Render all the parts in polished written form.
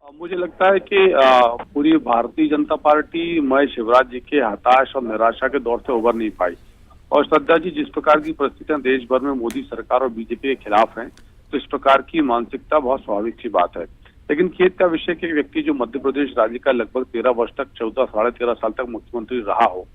मुझे लगता है कि पूरी भारतीय जनता पार्टी मैं शिवराज जी के हताश और निराशा के दौर से उबर नहीं पाई। और श्रद्धा जी, जिस प्रकार की परिस्थितियां देश भर में मोदी सरकार और बीजेपी के खिलाफ हैं, तो इस प्रकार की मानसिकता बहुत स्वाभाविक सी बात है। लेकिन खेद का विषय कि व्यक्ति जो मध्य प्रदेश राज्य का लगभग 13 वर्ष तक 13 साल तक मुख्यमंत्री रहा हो,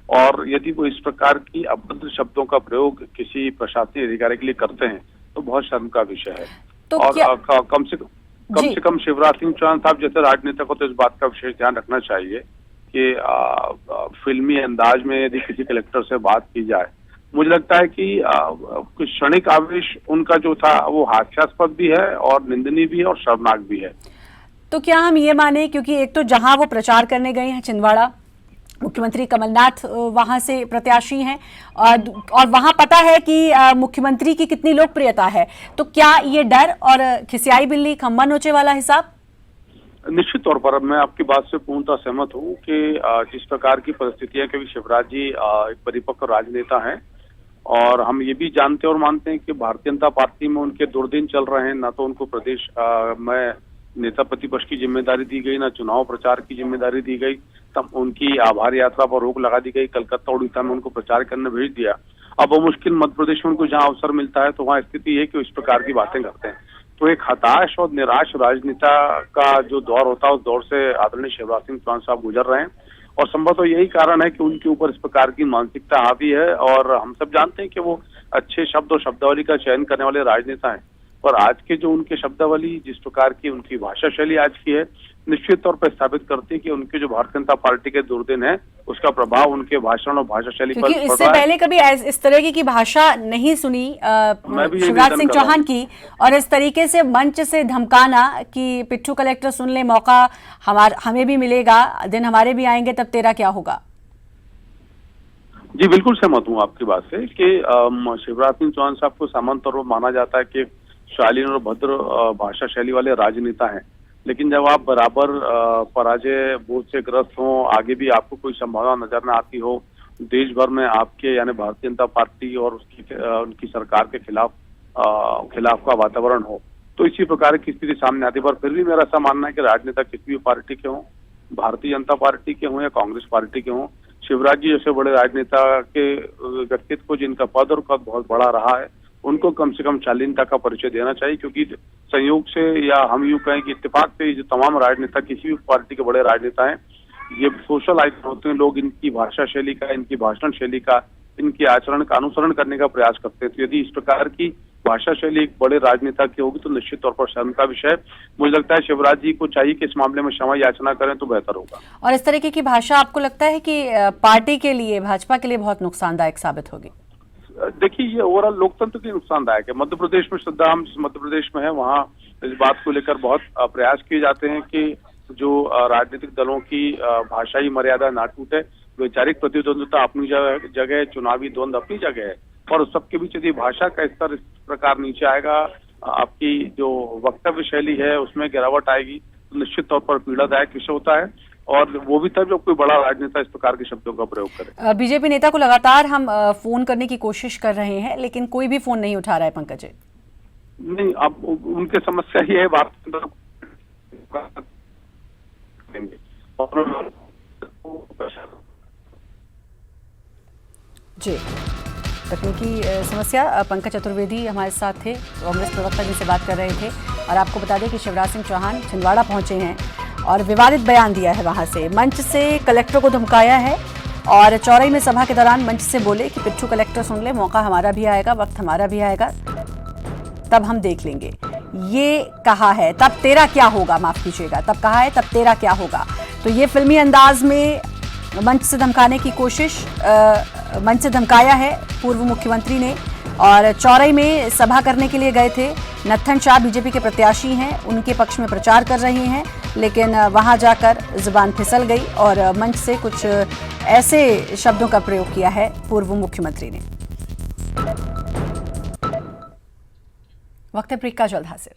और यदि वो इस प्रकार की अभद्र शब्दों का प्रयोग किसी प्रशासनिक अधिकारी के लिए करते हैं, तो बहुत शर्म का विषय है। तो और कम से कम शिवराज सिंह चौहान साहब जैसे राजनेता को तो इस बात का विशेष ध्यान रखना चाहिए कि फिल्मी अंदाज में यदि किसी कलेक्टर से बात की जाए, मुझे लगता है कि कुछ क्षणिक आवेश उनका जो था वो हास्यास्पद भी है और निंदनीय भी है और शर्मनाक भी है। तो क्या हम ये माने, क्योंकि एक तो जहां वो प्रचार करने गए हैं छिंदवाड़ा, मुख्यमंत्री कमलनाथ वहां से प्रत्याशी हैं, और वहां पता है कि मुख्यमंत्री की कितनी लोकप्रियता है, तो क्या ये डर और खिसियाई बिल्ली खम्बा नोचे वाला हिसाब? निश्चित तौर पर मैं आपकी बात से पूर्णतः सहमत हूँ कि जिस प्रकार की परिस्थितियां, क्योंकि शिवराज जी एक परिपक्व राजनेता हैं और हम ये भी जानते और मानते हैं कि भारतीय जनता पार्टी में उनके दुर्दिन चल रहे हैं। ना तो उनको प्रदेश में नेता प्रतिपक्ष की जिम्मेदारी दी गई, ना चुनाव प्रचार की जिम्मेदारी दी गई, तब उनकी आभार यात्रा पर रोक लगा दी गई, कलकत्ता उड़ीसा में उनको प्रचार करने भेज दिया। अब वो मुश्किल मध्य प्रदेश में उनको जहां अवसर मिलता है तो वहां स्थिति है कि इस प्रकार की बातें करते हैं। तो एक हताश और निराश राजनेता का जो दौर होता है, उस दौर से आदरणीय शिवराज सिंह चौहान साहब गुजर रहे हैं, और संभवतः यही कारण है कि उनके ऊपर इस प्रकार की मानसिकता हावी है। और हम सब जानते हैं कि वो अच्छे शब्द और शब्दावली का चयन करने वाले राजनेता हैं, पर आज के जो उनके शब्दावली, जिस प्रकार की उनकी भाषा शैली आज की है, निश्चित तौर पर स्थापित करती है कि उनके जो भारतीय जनता पार्टी के दुर्दिन है, उसका प्रभाव उनके भाषण और भाषा शैली पर पड़ रहा है। इससे पहले कभी इस तरह की भाषा नहीं सुनी शिवराज सिंह चौहान की, और इस तरीके से मंच से धमकाना कि पिट्ठू कलेक्टर सुन ले, मौका हमें भी मिलेगा, दिन हमारे भी आएंगे, तब तेरा क्या होगा। जी बिल्कुल सहमत हूँ आपकी बात से कि शिवराज सिंह चौहान साहब को सामान्य तौर पर माना जाता है कि शालीन और भद्र भाषा शैली वाले राजनेता हैं, लेकिन जब आप बराबर पराजय बोझ से ग्रस्त हो, आगे भी आपको कोई संभावना नजर न आती हो, देश भर में आपके यानी भारतीय जनता पार्टी और उनकी सरकार के खिलाफ का वातावरण हो, तो इसी प्रकार की स्थिति सामने आती है। पर फिर भी मेरा ऐसा मानना है कि राजनेता किसी भी पार्टी के हों, भारतीय जनता पार्टी के हों या कांग्रेस पार्टी के हों, शिवराज जी जैसे बड़े राजनेता के व्यक्तित्व को, जिनका पद और कद बहुत बड़ा रहा है, उनको कम से कम शालीनता का परिचय देना चाहिए। क्योंकि संयोग से, या हम यूं कहें कि इत्तेफाक से, जो तमाम राजनेता किसी भी पार्टी के बड़े राजनेता हैं, ये सोशल आइकन होते हैं। लोग इनकी भाषा शैली का, इनकी भाषण शैली का, इनके आचरण का अनुसरण करने का प्रयास करते हैं। तो यदि इस प्रकार की भाषा शैली एक बड़े राजनेता की होगी तो निश्चित तौर पर शर्म का विषय। मुझे लगता है शिवराज जी को चाहिए कि इस मामले में क्षमा याचना करें तो बेहतर होगा। और इस तरीके की भाषा आपको लगता है कि पार्टी के लिए, भाजपा के लिए बहुत नुकसानदायक साबित होगी? देखिए, ये ओवरऑल लोकतंत्र के नुकसानदायक है। मध्य प्रदेश में, श्रद्धा, हम जिस मध्य प्रदेश में है, वहाँ इस बात को लेकर बहुत प्रयास किए जाते हैं कि जो राजनीतिक दलों की भाषाई मर्यादा ना टूटे। वैचारिक प्रतिद्वंद्विता अपनी जगह, चुनावी द्वंद्व अपनी जगह है, और सबके बीच यदि भाषा का स्तर इस प्रकार नीचे आएगा, आपकी जो वक्तव्य शैली है उसमें गिरावट आएगी, तो निश्चित तौर पर पीड़ादायक विषय होता है। और वो भी तब जब कोई बड़ा राजनेता इस प्रकार के शब्दों का प्रयोग करे। बीजेपी नेता को लगातार हम फोन करने की कोशिश कर रहे हैं, लेकिन कोई भी फोन नहीं उठा रहा है पंकज जी। नहीं, अब उनकी समस्या ये है, बात जी, तकनीकी समस्या। पंकज चतुर्वेदी हमारे साथ थे, कांग्रेस प्रवक्ता जिनसे बात कर रहे थे। और आपको बता दें कि शिवराज सिंह चौहान छिंदवाड़ा पहुंचे हैं और विवादित बयान दिया है। वहां से मंच से कलेक्टर को धमकाया है, और चौराई में सभा के दौरान मंच से बोले कि पिट्ठू कलेक्टर सुन ले, मौका हमारा भी आएगा, वक्त हमारा भी आएगा, तब हम देख लेंगे। ये कहा है, तब तेरा क्या होगा, माफ कीजिएगा, तब कहा है तब तेरा क्या होगा। तो ये फिल्मी अंदाज में मंच से धमकाने की कोशिश, मंच से धमकाया है पूर्व मुख्यमंत्री ने। और चौराई में सभा करने के लिए गए थे। नत्थन शाह बीजेपी के प्रत्याशी हैं, उनके पक्ष में प्रचार कर रहे हैं, लेकिन वहां जाकर जुबान फिसल गई और मंच से कुछ ऐसे शब्दों का प्रयोग किया है पूर्व मुख्यमंत्री ने। वक्त है ब्रेक का, जल्द हाजिर।